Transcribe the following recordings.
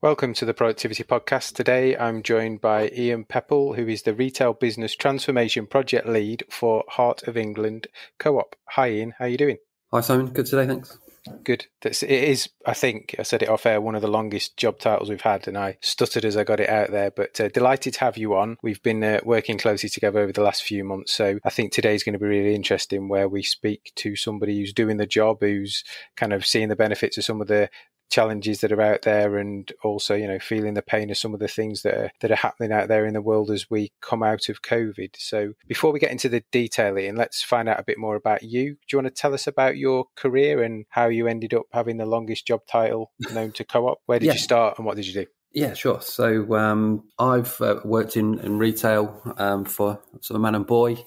Welcome to the Productivity Podcast. Today I'm joined by Ian Pepple, who is the Retail Business Transformation Project Lead for Heart of England Co-op. Hi Ian, how are you doing? Hi Simon, good today, thanks. Good. It is, I think, I said it off air, one of the longest job titles we've had, and I stuttered as I got it out there, but delighted to have you on. We've been working closely together over the last few months, so I think today's going to be really interesting, where we speak to somebody who's doing the job, who's kind of seeing the benefits of some of the challenges that are out there, and also, feeling the pain of some of the things that are happening out there in the world as we come out of COVID. So before we get into the detail, Ian, let's find out a bit more about you. Do you want to tell us about your career and how you ended up having the longest job title known to Co-op? Where did you start and what did you do? Yeah, sure. So I've worked in retail for sort of man and boy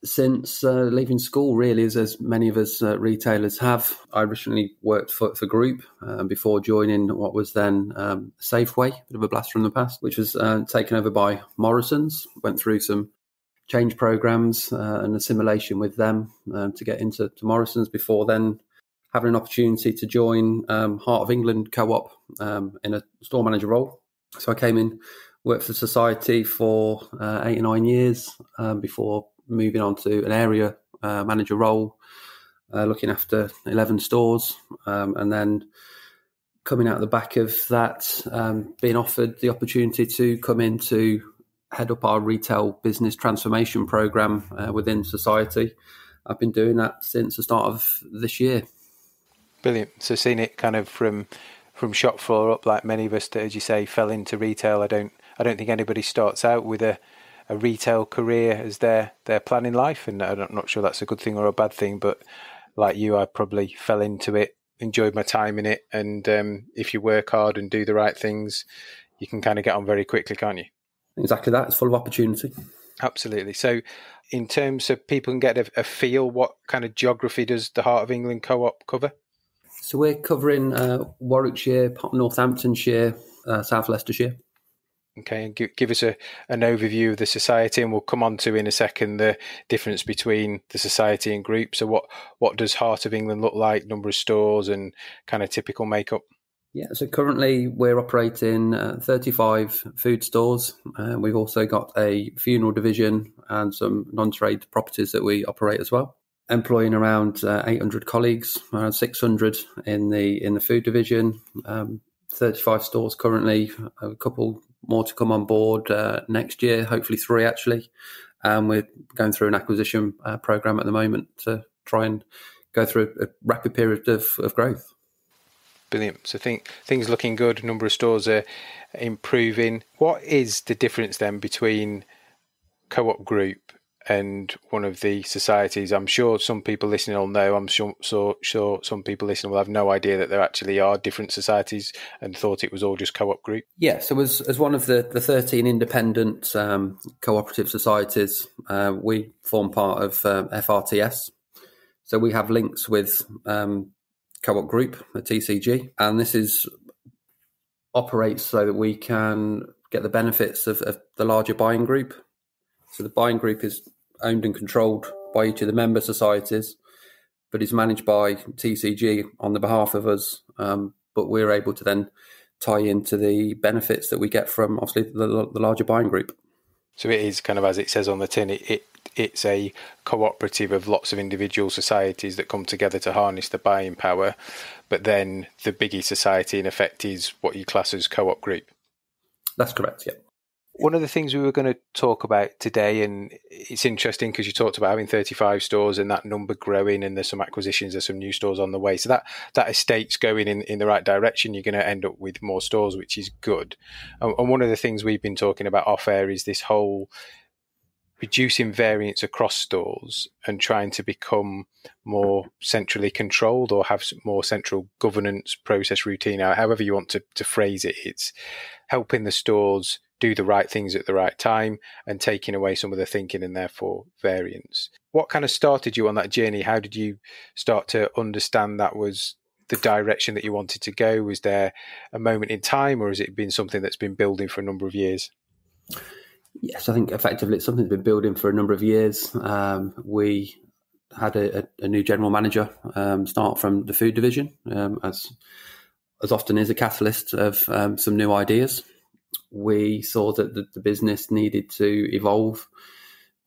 since leaving school, really, as many of us retailers have. I originally worked for Group before joining what was then Safeway, a bit of a blast from the past, which was taken over by Morrison's. Went through some change programs and assimilation with them to get into Morrison's, before then having an opportunity to join Heart of England Co-op in a store manager role. So I came in, worked for the society for 8 or 9 years before moving on to an area manager role, looking after 11 stores, and then coming out the back of that, being offered the opportunity to come in to head up our retail business transformation program within society. I've been doing that since the start of this year. Brilliant. So seeing it kind of from shop floor up, like many of us that, as you say, fell into retail. I don't think anybody starts out with a retail career as their plan in life, and I'm not sure that's a good thing or a bad thing, but like you, I probably fell into it, enjoyed my time in it, and if you work hard and do the right things, you can kind of get on very quickly, can't you? Exactly that. It's full of opportunity. Absolutely. So in terms of people can get a feel, what kind of geography does the Heart of England Co-op cover? So we're covering Warwickshire, Northamptonshire, South Leicestershire. Okay, and give us an overview of the society, and we'll come on to in a second the difference between the society and group. So what does Heart of England look like, number of stores and kind of typical makeup? Yeah, so currently we're operating 35 food stores. We've also got a funeral division and some non-trade properties that we operate as well. Employing around 800 colleagues, around 600 in the food division, 35 stores currently, a couple more to come on board next year, hopefully 3 actually. We're going through an acquisition program at the moment to try and go through a rapid period of growth. Brilliant. So things looking good, number of stores are improving. What is the difference then between Co-op Group and one of the societies? I'm sure some people listening will know. I'm sure some people listening will have no idea that there actually are different societies and thought it was all just Co-op Group. Yeah, so as one of the 13 independent cooperative societies, we form part of FRTS. So we have links with Co-op Group, the TCG, and this operates so that we can get the benefits of the larger buying group. So the buying group is owned and controlled by each of the member societies, but is managed by TCG on the behalf of us. But we're able to then tie into the benefits that we get from, obviously, the larger buying group. So it is kind of, as it says on the tin, it's a cooperative of lots of individual societies that come together to harness the buying power. But then the biggie society, in effect, is what you class as Co-op Group. That's correct, yeah. One of the things we were going to talk about today, and it's interesting because you talked about having 35 stores and that number growing, and there's some acquisitions, there's some new stores on the way. So that estate's going in the right direction. You're going to end up with more stores, which is good. And one of the things we've been talking about off air is this whole reducing variance across stores and trying to become more centrally controlled or have more central governance, process, routine, however you want to phrase it. It's helping the stores do the right things at the right time and taking away some of the thinking and therefore variance. What kind of started you on that journey? How did you start to understand that was the direction that you wanted to go? Was there a moment in time, or has it been something that's been building for a number of years? Yes, I think effectively it's something that's been building for a number of years. We had a new general manager start from the food division, as as often is, a catalyst of some new ideas. We saw that the business needed to evolve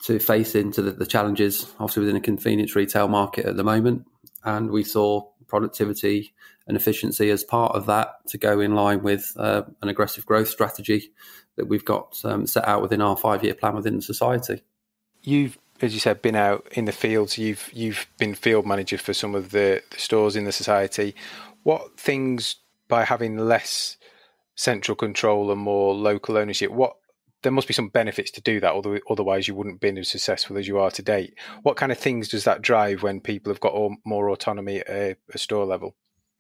to face into the challenges, obviously, within a convenience retail market at the moment. And we saw productivity and efficiency as part of that to go in line with an aggressive growth strategy that we've got set out within our 5-year plan within the society. You've, as you said, been out in the fields. You've been field manager for some of the stores in the society. What things, by having less central control and more local ownership, there must be some benefits to do that, although otherwise you wouldn't have been as successful as you are to date. What kind of things does that drive when people have got more autonomy at a store level?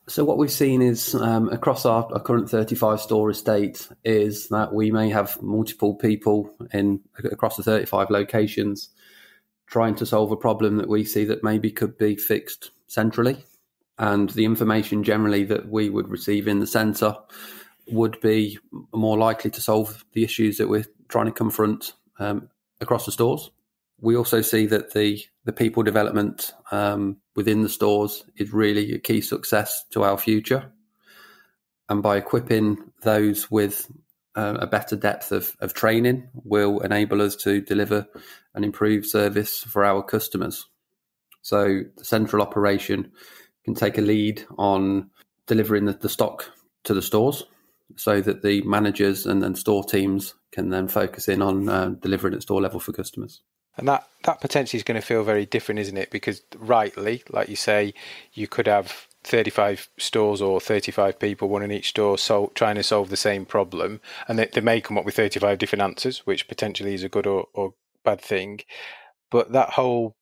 So what we've seen is across our current 35 store estate is that we may have multiple people across the 35 locations trying to solve a problem that we see that maybe could be fixed centrally. And the information generally that we would receive in the centre would be more likely to solve the issues that we're trying to confront across the stores. We also see that the people development within the stores is really a key success to our future. And by equipping those with a better depth of training will enable us to deliver an improved service for our customers. So the central operation can take a lead on delivering the stock to the stores so that the managers and store teams can then focus in on delivering at store level for customers. And that potentially is going to feel very different, isn't it? Because rightly, like you say, you could have 35 stores or 35 people, one in each store, trying to solve the same problem. And they may come up with 35 different answers, which potentially is a good or bad thing. But that whole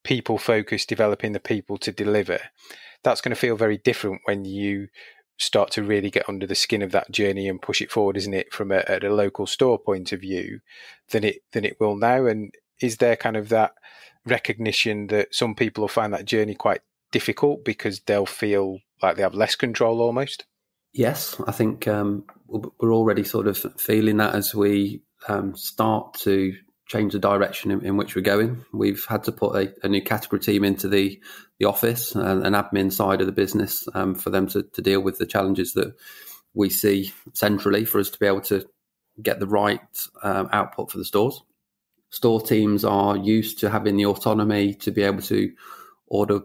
people focus, developing the people to deliver, that's going to feel very different when you start to really get under the skin of that journey and push it forward, isn't it, from at a local store point of view, than it will now. And is there kind of that recognition that some people will find that journey quite difficult because they'll feel like they have less control almost? Yes, I think we're already sort of feeling that as we start to change the direction in which we're going. We've had to put a new category team into the office, an admin side of the business, for them to deal with the challenges that we see centrally for us to be able to get the right output for the stores. Store teams are used to having the autonomy to be able to order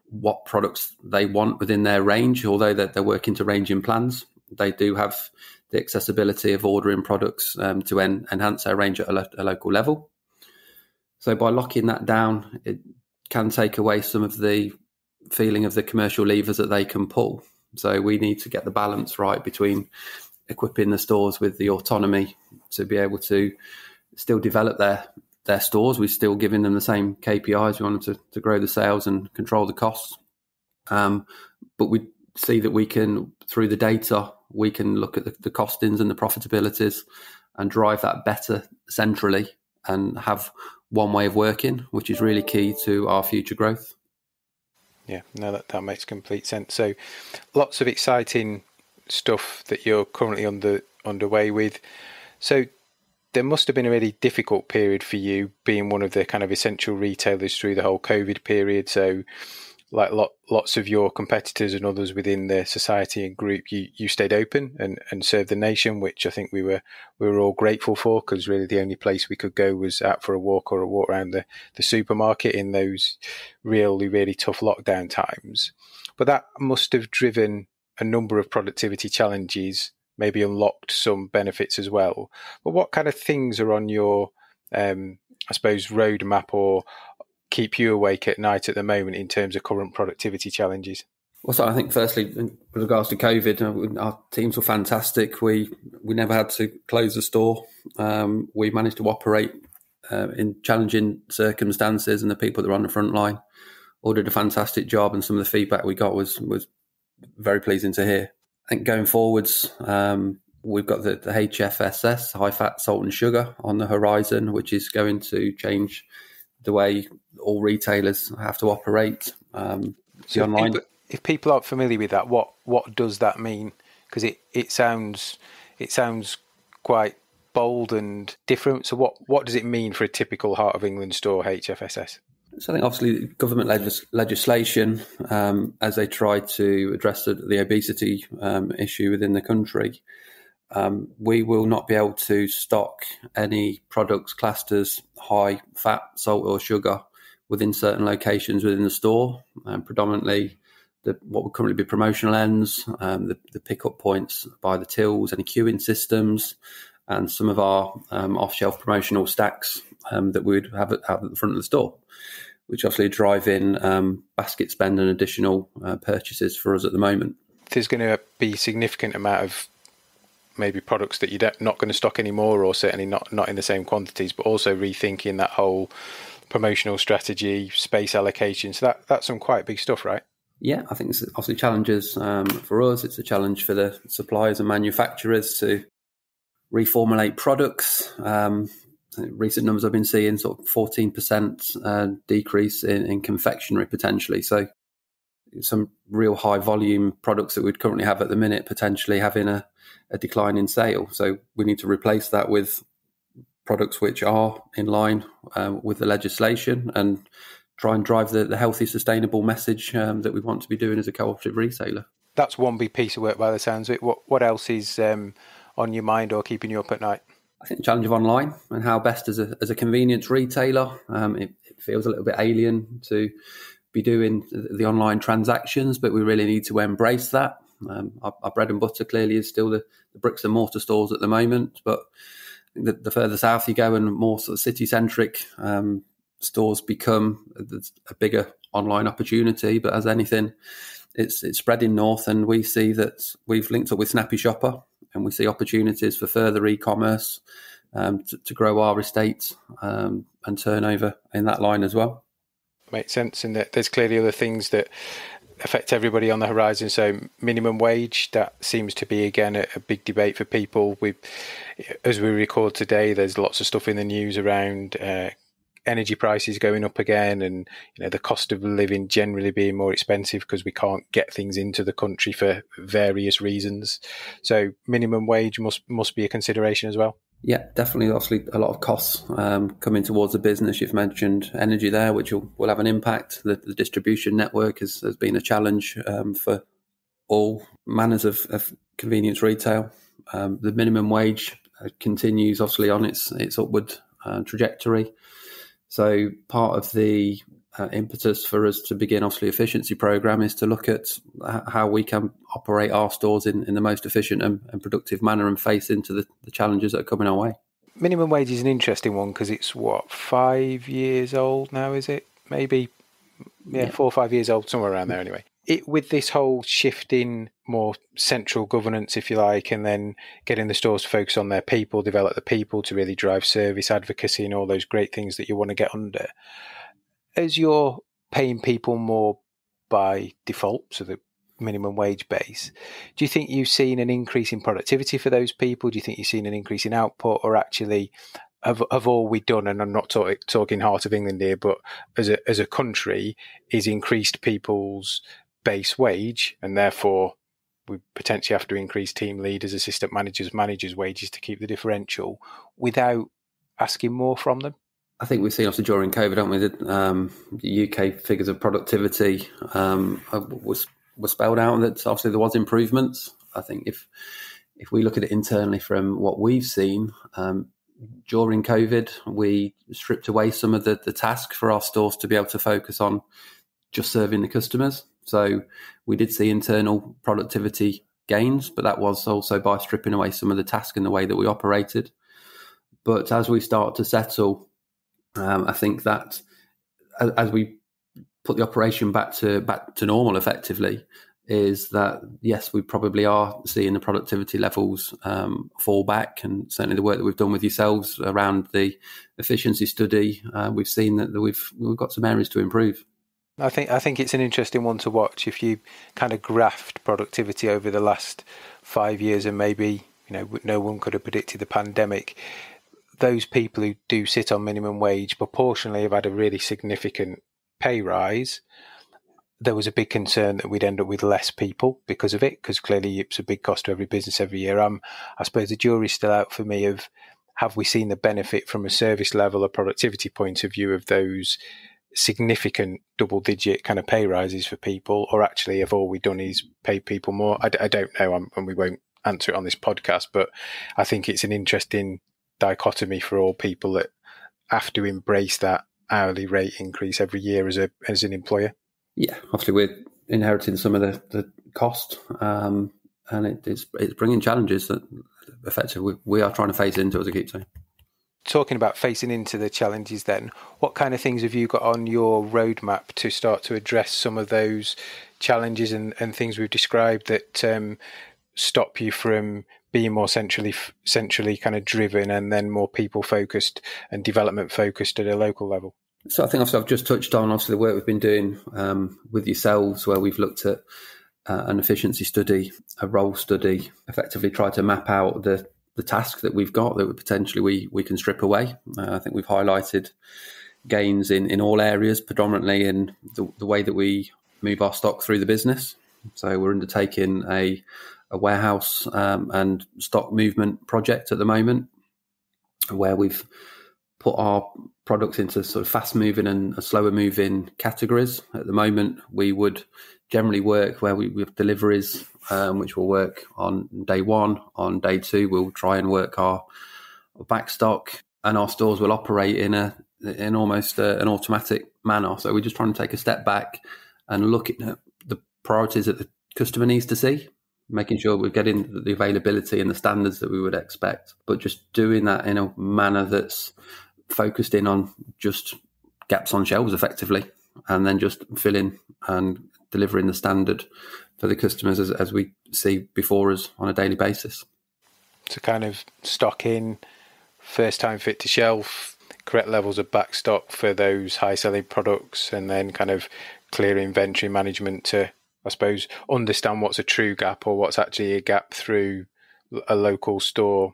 what products they want within their range, although they're working to ranging plans. They do have the accessibility of ordering products to enhance their range at a local level. So by locking that down, it can take away some of the feeling of the commercial levers that they can pull. So we need to get the balance right between equipping the stores with the autonomy to be able to still develop their stores. We're still giving them the same KPIs. We want them to grow the sales and control the costs. But we see that we can, through the data, we can look at the costings and the profitabilities and drive that better centrally and have one way of working, which is really key to our future growth. Yeah, no, that makes complete sense. So lots of exciting stuff that you're currently underway with. So there must have been a really difficult period for you being one of the kind of essential retailers through the whole COVID period. So like lots of your competitors and others within the society and group, you stayed open and served the nation, which I think we were all grateful for, because really the only place we could go was out for a walk or a walk around the supermarket in those really, really tough lockdown times. But that must have driven a number of productivity challenges, maybe unlocked some benefits as well. But what kind of things are on your, I suppose, roadmap or keep you awake at night at the moment in terms of current productivity challenges? Well, so I think firstly, with regards to COVID, our teams were fantastic. We never had to close the store. We managed to operate in challenging circumstances, and the people that were on the front line all did a fantastic job, and some of the feedback we got was very pleasing to hear. I think going forwards, we've got the HFSS, high fat, salt and sugar, on the horizon, which is going to change the way all retailers have to operate. So online. If people aren't familiar with that, what does that mean? Because it sounds quite bold and different. So what does it mean for a typical Heart of England store, HFSS? So I think obviously government legislation, as they try to address the obesity issue within the country, we will not be able to stock any products classed as high fat, salt or sugar within certain locations within the store. Predominantly what would currently be promotional ends, the pickup points by the tills, any queuing systems, and some of our off-shelf promotional stacks that we would have at the front of the store, which obviously drive in basket spend and additional purchases for us at the moment. There's going to be a significant amount of maybe products that you're not going to stock anymore, or certainly not in the same quantities, but also rethinking that whole promotional strategy, space allocation. So that's some quite big stuff, right? Yeah, I think it's obviously challenges for us. It's a challenge for the suppliers and manufacturers to reformulate products. Recent numbers I've been seeing sort of 14% decrease in confectionery potentially. So some real high volume products that we'd currently have at the minute potentially having a decline in sale. So we need to replace that with products which are in line with the legislation and try and drive the healthy, sustainable message that we want to be doing as a cooperative retailer. That's one big piece of work by the sounds of it. What else is on your mind or keeping you up at night? I think the challenge of online and how best as a convenience retailer, it feels a little bit alien to be doing the online transactions, but we really need to embrace that. Our bread and butter clearly is still the bricks and mortar stores at the moment, but the further south you go and more sort of city-centric stores become a bigger online opportunity. But as anything, it's spreading north, and we see that we've linked up with Snappy Shopper, and we see opportunities for further e-commerce to grow our estate and turnover in that line as well. Makes sense, and there's clearly other things that affect everybody on the horizon. So minimum wage, that seems to be again a big debate for people. As we record today, there's lots of stuff in the news around energy prices going up again, and the cost of living generally being more expensive because we can't get things into the country for various reasons. So minimum wage must be a consideration as well. Yeah, definitely. Obviously, a lot of costs coming towards the business. You've mentioned energy there, which will have an impact. The distribution network has been a challenge for all manners of convenience retail. The minimum wage continues, obviously, on its upward trajectory. So part of the impetus for us to begin, obviously, efficiency program is to look at how we can operate our stores in the most efficient and productive manner and face into the challenges that are coming our way. Minimum wage is an interesting one because it's 5 years old now, is it? Maybe, 4 or 5 years old, somewhere around there anyway. With this whole shift in more central governance, if you like, and then getting the stores to focus on their people, develop the people to really drive service advocacy and all those great things that you want to get under. As you're paying people more by default, so the minimum wage base, do you think you've seen an increase in productivity for those people? Do you think you've seen an increase in output, or actually have all we done, and I'm not talking heart of England here, but as a country, is increased people's base wage, and therefore we potentially have to increase team leaders, assistant managers' wages to keep the differential without asking more from them? I think we've seen also during COVID, haven't we? The UK figures of productivity was spelled out that obviously there was improvements. I think if we look at it internally from what we've seen during COVID, we stripped away some of the task for our stores to be able to focus on just serving the customers. So we did see internal productivity gains, but that was also by stripping away some of the task in the way that we operated. But as we start to settle, I think that as we put the operation back to normal effectively, is that, yes, we probably are seeing the productivity levels fall back, and certainly the work that we've done with yourselves around the efficiency study, we've seen that we've got some areas to improve. I think it's an interesting one to watch. If you kind of graphed productivity over the last 5 years, and maybe no one could have predicted the pandemic, those people who do sit on minimum wage proportionally have had a really significant pay rise. There was a big concern that we'd end up with less people because of it, because clearly it's a big cost to every business every year. I suppose the jury's still out for me of, have we seen the benefit from a service level or productivity point of view of those significant double-digit kind of pay rises for people, or actually if all we've done is pay people more? I don't know, and we won't answer it on this podcast, but I think it's an interesting dichotomy for all people that have to embrace that hourly rate increase every year as an employer. Yeah, obviously we're inheriting some of the cost, and it's bringing challenges that effectively we are trying to face into, as I keep saying. Talking about facing into the challenges then, what kind of things have you got on your roadmap to start to address some of those challenges and things we've described that stop you from being more centrally kind of driven and then more people focused and development focused at a local level? So I think I've just touched on obviously the work we've been doing with yourselves, where we've looked at an efficiency study, a role study, effectively try to map out the task that we've got that potentially we can strip away. I think we've highlighted gains in all areas, predominantly in the way that we move our stock through the business. So we're undertaking a warehouse and stock movement project at the moment, where we've put our products into sort of fast moving and slower moving categories. At the moment, we would generally work where we have deliveries, which will work on day one. On day two, we'll try and work our back stock, and our stores will operate in almost an automatic manner. So we're just trying to take a step back and look at the priorities that the customer needs to see, making sure we're getting the availability and the standards that we would expect, but just doing that in a manner that's focused in on just gaps on shelves effectively, and then just filling and delivering the standard for the customers as we see before us on a daily basis. To kind of stock in, first time fit to shelf, correct levels of back stock for those high selling products, and then kind of clear inventory management to, I suppose, understand what's a true gap or what's actually a gap through a local store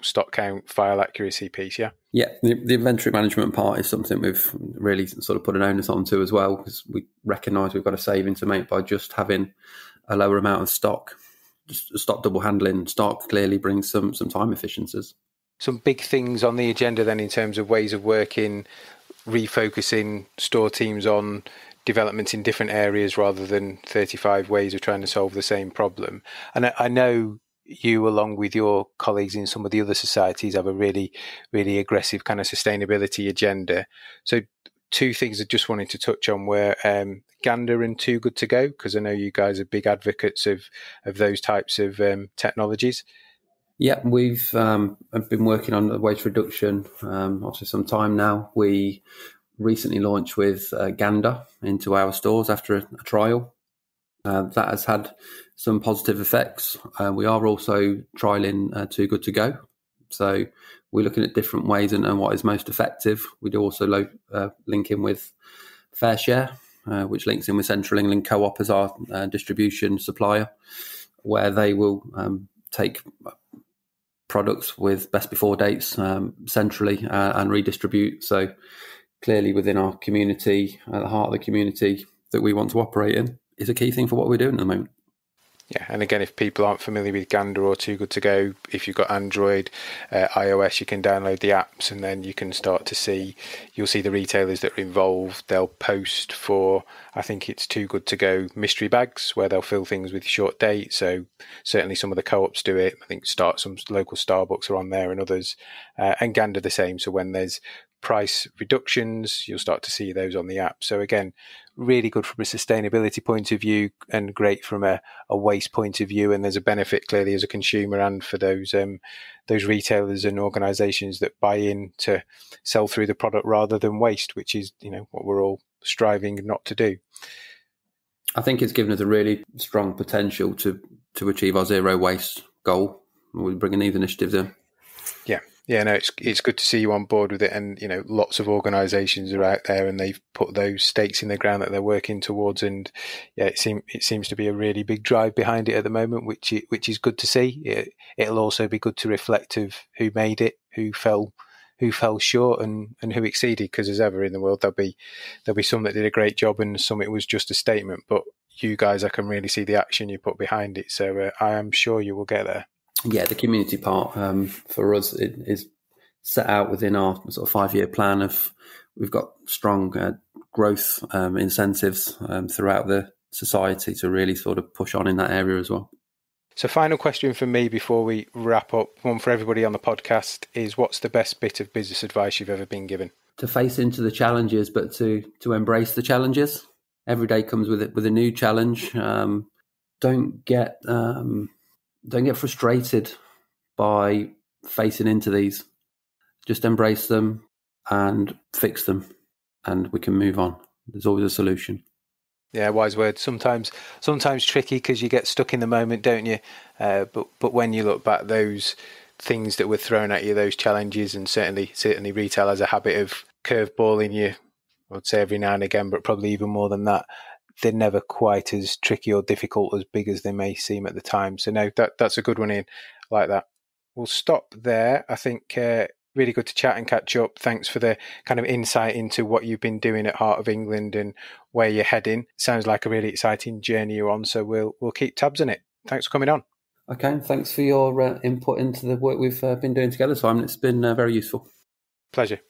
stock count, file accuracy piece. Yeah, the inventory management part is something we've really sort of put an onus onto as well, because we recognise we've got a saving to make by just having a lower amount of stock. Just stop double handling stock clearly brings some time efficiencies. Some big things on the agenda then in terms of ways of working, refocusing store teams on development in different areas rather than 35 ways of trying to solve the same problem. And I know you, along with your colleagues in some of the other societies, have a really, really aggressive kind of sustainability agenda. So two things I just wanted to touch on were Gander and Too Good To Go, because I know you guys are big advocates of those types of technologies. Yeah, we've been working on the waste reduction after some time now. We recently launched with Gander into our stores after a trial. That has had some positive effects. We are also trialling Too Good To Go. So we're looking at different ways and what is most effective. We do also link in with Fair Share, which links in with Central England Co-op as our distribution supplier, where they will take products with best before dates centrally and redistribute. So clearly within our community, at the heart of the community that we want to operate in, is a key thing for what we're doing at the moment. Yeah, and again, if people aren't familiar with Gander or Too Good To Go, if you've got Android, iOS, you can download the apps, and then you can start to see, you'll see the retailers that are involved. They'll post for, I think it's Too Good To Go mystery bags, where they'll fill things with short date. So certainly some of the co-ops do it. I think some local Starbucks are on there and others, and Gander the same. So when there's price reductions, you'll start to see those on the app. So again, really good from a sustainability point of view and great from a waste point of view. And there's a benefit clearly as a consumer and for those retailers and organisations that buy in to sell through the product rather than waste, which is, what we're all striving not to do. I think it's given us a really strong potential to achieve our zero waste goal. We're bringing these initiatives in. Yeah, no, it's good to see you on board with it, and lots of organisations are out there, and they've put those stakes in the ground that they're working towards, and yeah, it seems to be a really big drive behind it at the moment, which is good to see. It'll also be good to reflect of who made it, who fell short, and who exceeded, because as ever in the world there'll be some that did a great job and some it was just a statement. But you guys, I can really see the action you put behind it, so I am sure you will get there. Yeah, the community part for us is set out within our sort of 5-year plan. We've got strong growth incentives throughout the society to really sort of push on in that area as well. So final question for me before we wrap up, one for everybody on the podcast, is what's the best bit of business advice you've ever been given? To face into the challenges, but to embrace the challenges. Every day comes with a new challenge. Don't get frustrated by facing into these. Just embrace them and fix them, and we can move on. There's always a solution. Yeah, wise word. Sometimes tricky because you get stuck in the moment, don't you? But when you look back, those things that were thrown at you, those challenges, and certainly retail has a habit of curveballing you, I would say every now and again, but probably even more than that. They're never quite as tricky or difficult, as big as they may seem at the time. So no, that's a good one, Ian. Like that. We'll stop there. I think really good to chat and catch up. Thanks for the kind of insight into what you've been doing at Heart of England and where you're heading. Sounds like a really exciting journey you're on, so we'll keep tabs on it. Thanks for coming on. Okay, thanks for your input into the work we've been doing together, Simon. It's been very useful. Pleasure.